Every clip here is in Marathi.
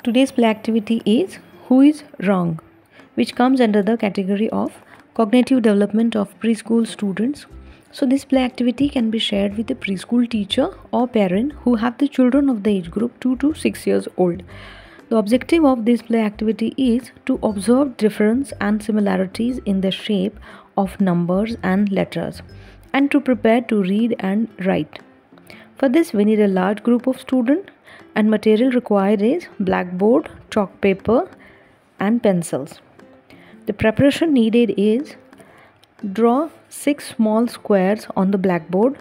Today's play activity is Who is Wrong, which comes under the category of cognitive development of preschool students. So this play activity can be shared with a preschool teacher or parent who have the children of the age group 2 to 6 years old. The objective of this play activity is to observe difference and similarities in the shape of numbers and letters and to prepare to read and write. For this we need a large group of students and material required is blackboard, chalk paper and pencils. The preparation needed is draw 6 small squares on the blackboard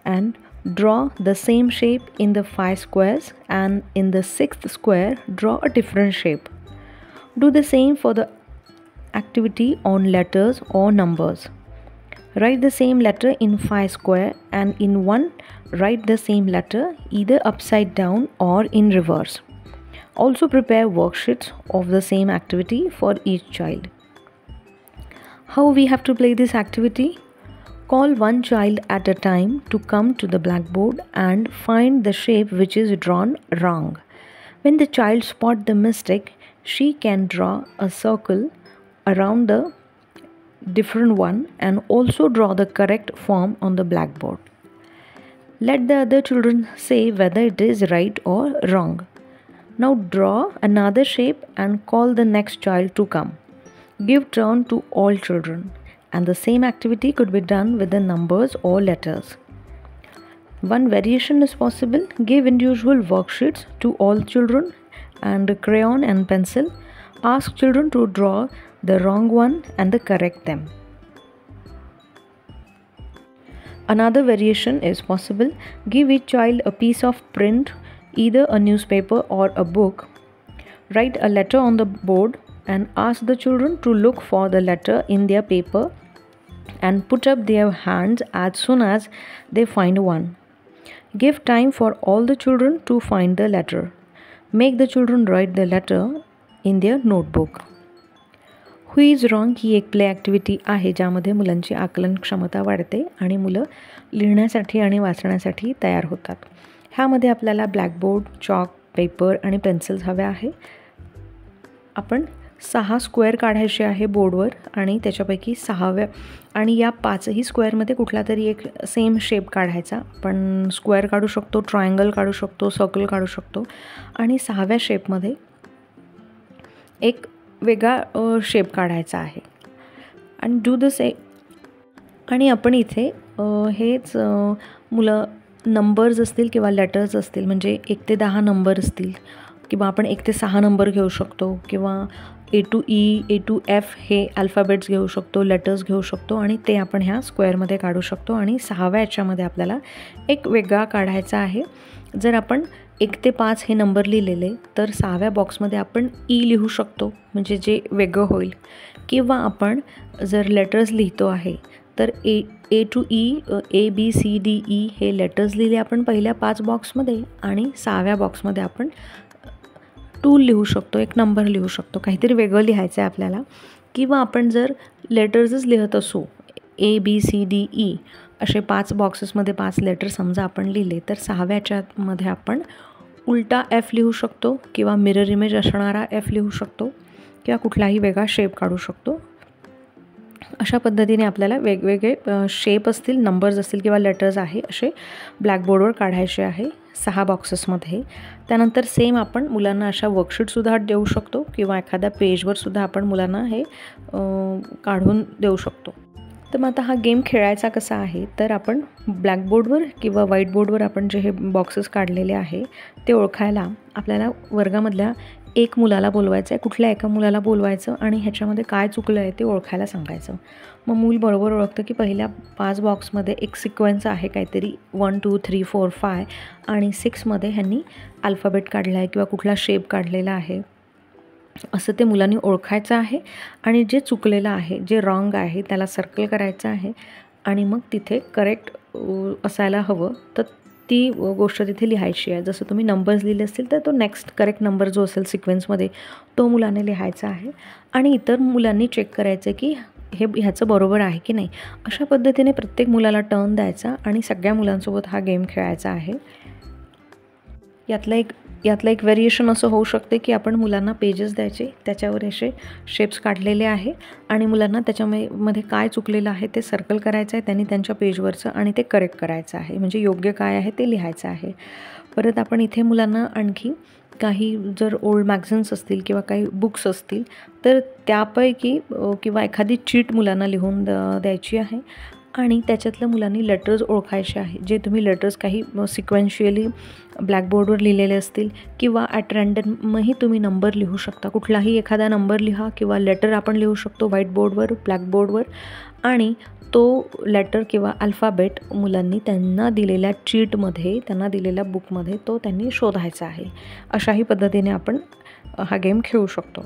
and draw the same shape in the 5 squares, and in the 6th square draw a different shape. Do the same for the activity on letters or numbers. Write the same letter in 5 square and in one write the same letter either upside down or in reverse. Also prepare worksheets of the same activity for each child. How we have to play this activity? Call one child at a time to come to the blackboard and find the shape which is drawn wrong. When the child spots the mistake, she can draw a circle around the different one and also draw the correct form on the blackboard. Let the other children say whether it is right or wrong. Now draw another shape and call the next child to come. Give turn to all children, and the same activity could be done with the numbers or letters. One variation is possible. Give individual worksheets to all children and a crayon and pencil. Ask children to draw the wrong one and correct them. Another variation is possible. Give each child a piece of print, either a newspaper or a book. Write a letter on the board and ask the children to look for the letter in their paper and put up their hands as soon as they find one. Give time for all the children to find the letter. Make the children write the letter in their notebook. Who is wrong ही एक प्ले ॲक्टिव्हिटी आहे ज्यामध्ये मुलांची आकलन क्षमता वाढते आणि मुलं लिहिण्यासाठी आणि वाचण्यासाठी तयार होतात. ह्यामध्ये आपल्याला ब्लॅकबोर्ड, चॉक, पेपर आणि पेन्सिल्स हव्या आहे. आपण 6 स्क्वेअर काढायचे आहे बोर्डवर आणि त्याच्यापैकी 6व्या आणि या 5ही स्क्वेअरमध्ये कुठला तरी एक सेम शेप काढायचा. आपण स्क्वेअर काढू शकतो, ट्रायंगल काढू शकतो, सर्कल काढू शकतो आणि 6व्या शेपमध्ये एक वेगळा शेप काढायचा आहे आणि डू द से. आणि आपण इथे हेच मुलं नंबर्स असतील किंवा लेटर्स असतील म्हणजे 1 ते 10 नंबर असतील किंवा आपण 1 ते 6 नंबर घेऊ शकतो किंवा A to E, A to F हे अल्फाबेट्स घेऊ शकतो, लेटर्स घेऊ शकतो आणि ते आपण ह्या स्क्वेअरमध्ये काढू शकतो. आणि 6व्या याच्यामध्ये आपल्याला एक वेगळा काढायचा आहे. जर आपण 1 ते 5 हे नंबर लिहिलेले तर 6व्या बॉक्समध्ये आपण E लिहू शकतो म्हणजे जे वेगळं होईल. किंवा आपण जर लेटर्स लिहितो आहे तर A to E, A B C D E हे लेटर्स लिहिले आपण पहिल्या 5 बॉक्समध्ये आणि 6व्या बॉक्समध्ये आपण टूल लिहू शकतो, एक नंबर लिहू शकतो, काहीतरी वेगळं लिहायचं आहे आपल्याला. किंवा आपण जर लेटर्सच लिहत असू A B C D E असे 5 बॉक्सेसमध्ये 5 लेटर समजा आपण लिहिले तर 6व्याच्यामध्ये आपण उलटा F लिहू शकतो किंवा मिरर इमेज असणारा F लिहू शकतो किंवा कुठलाही वेगळा शेप काढू शकतो. अशा पद्धतीने आपल्याला वेगवेगळे शेप असतील, नंबर्स असतील किंवा लेटर्स आहे असे ब्लॅकबोर्डवर काढायचे आहे 6 बॉक्सेसमध्ये. त्यानंतर सेम आपण मुलांना अशा वर्कशीटसुद्धा देऊ शकतो किंवा एखाद्या पेजवरसुद्धा आपण मुलांना हे काढून देऊ शकतो. तर मग आता हा गेम खेळायचा कसा आहे तर आपण ब्लॅकबोर्डवर किंवा व्हाईटबोर्डवर आपण जे हे बॉक्सेस काढलेले आहे ते ओळखायला आपल्याला वर्गामधल्या एक मुलाला बोलवायचं आहे, कुठल्या एका मुलाला बोलवायचं आणि ह्याच्यामध्ये काय चुकलं आहे ते ओळखायला सांगायचं. मग मूल बरोबर ओळखतं की पहिल्या 5 बॉक्समध्ये एक सिक्वेन्स आहे काहीतरी 1 2 3 4 5 आणि 6मध्ये ह्यांनी अल्फाबेट काढला आहे किंवा कुठला शेप काढलेला आहे असं ते मुलांनी ओळखायचं आहे. आणि जे चुकलेलं आहे, जे रॉंग आहे त्याला सर्कल करायचं आहे आणि मग तिथे करेक्ट असायला हवं तर ती गोष्ट तिथे लिहायची आहे. जसं तुम्ही नंबर्स लिहिले असतील तर तो नेक्स्ट करेक्ट नंबर जो असेल सिक्वेन्समध्ये तो मुलाने लिहायचा आहे आणि इतर मुलांनी चेक करायचं की हे ह्याचं बरोबर आहे की नाही. अशा पद्धतीने प्रत्येक मुलाला टर्न द्यायचा आणि सगळ्या मुलांसोबत हा गेम खेळायचा आहे. यातला एक यातलं एक व्हेरिएशन असं होऊ शकते की आपण मुलांना पेजेस द्यायचे, त्याच्यावर असे शेप्स काढलेले आहे आणि मुलांना त्याच्यामध्ये काय चुकलेलं आहे ते सर्कल करायचं आहे त्यांनी त्यांच्या पेजवरचं आणि ते करेक्ट करायचं आहे, म्हणजे योग्य काय आहे ते लिहायचं आहे. परत आपण इथे मुलांना आणखी काही जर ओल्ड मॅगझिन्स असतील किंवा काही बुक्स असतील तर त्यापैकी किंवा एखादी चीट मुलांना लिहून द्यायची आहे आणि त्याच्यातलं मुलांनी लेटर्स ओळखायचे आहे. जे तुम्ही लेटर्स काही सिक्वेन्शियली ब्लॅकबोर्डवर लिहिलेले असतील किंवा ॲट रँडमही तुम्ही नंबर लिहू शकता. कुठलाही एखादा नंबर लिहा किंवा लेटर आपण लिहू शकतो व्हाईटबोर्डवर, ब्लॅकबोर्डवर आणि तो लेटर किंवा अल्फाबेट मुलांनी त्यांना दिलेल्या चीटमध्ये, त्यांना दिलेल्या बुकमध्ये तो त्यांनी शोधायचा आहे. अशाही पद्धतीने आपण हा गेम खेळू शकतो.